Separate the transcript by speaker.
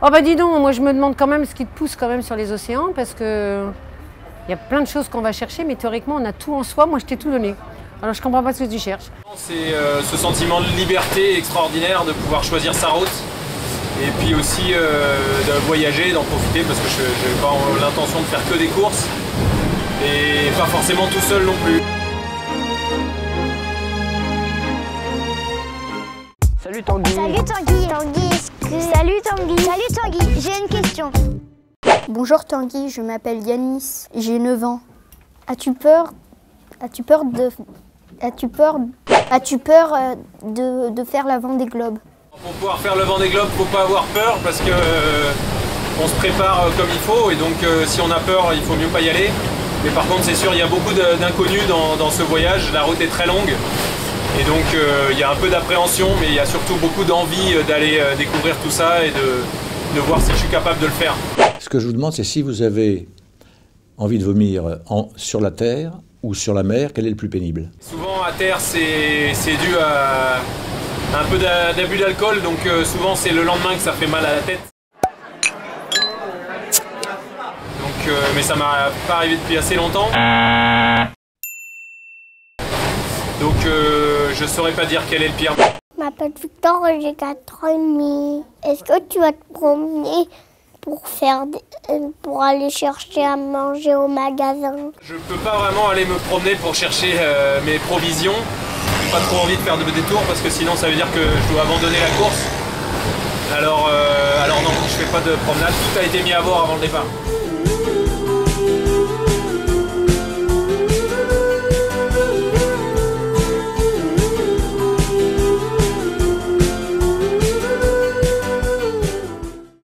Speaker 1: Oh bah dis donc, moi je me demande quand même ce qui te pousse quand même sur les océans, parce que il y a plein de choses qu'on va chercher, mais théoriquement on a tout en soi. Moi je t'ai tout donné. Alors je comprends pas ce que tu cherches.
Speaker 2: C'est ce sentiment de liberté extraordinaire de pouvoir choisir sa route. Et puis aussi de voyager, d'en profiter, parce que je n'ai pas l'intention de faire que des courses. Et pas forcément tout seul non plus.
Speaker 3: Salut Tanguy.
Speaker 4: Salut Tanguy. Salut Tanguy. Salut Tanguy. J'ai une question. Bonjour Tanguy, je m'appelle Yanis, j'ai 9 ans. As-tu peur de faire la Vendée Globe?
Speaker 2: Pour pouvoir faire le Vendée Globe, faut pas avoir peur parce que on se prépare comme il faut, et donc si on a peur, il faut mieux pas y aller. Mais par contre, c'est sûr, il y a beaucoup d'inconnus dans ce voyage. La route est très longue. Et donc il y a un peu d'appréhension, mais il y a surtout beaucoup d'envie d'aller découvrir tout ça et de voir si je suis capable de le faire.
Speaker 5: Ce que je vous demande, c'est si vous avez envie de vomir sur la terre ou sur la mer, quel est le plus pénible?
Speaker 2: Souvent à terre, c'est dû à un peu d'abus d'alcool, donc souvent c'est le lendemain que ça fait mal à la tête. Donc, mais ça m'est pas arrivé depuis assez longtemps. Donc je saurais pas dire quel est le pire.
Speaker 4: Je m'appelle Victor et j'ai 4 ans et demi. Est-ce que tu vas te promener pour aller chercher à manger au magasin?
Speaker 2: Je peux pas vraiment aller me promener pour chercher mes provisions. J'ai pas trop envie de faire de détours parce que sinon ça veut dire que je dois abandonner la course. Alors non, je fais pas de promenade, tout a été mis à bord avant le départ.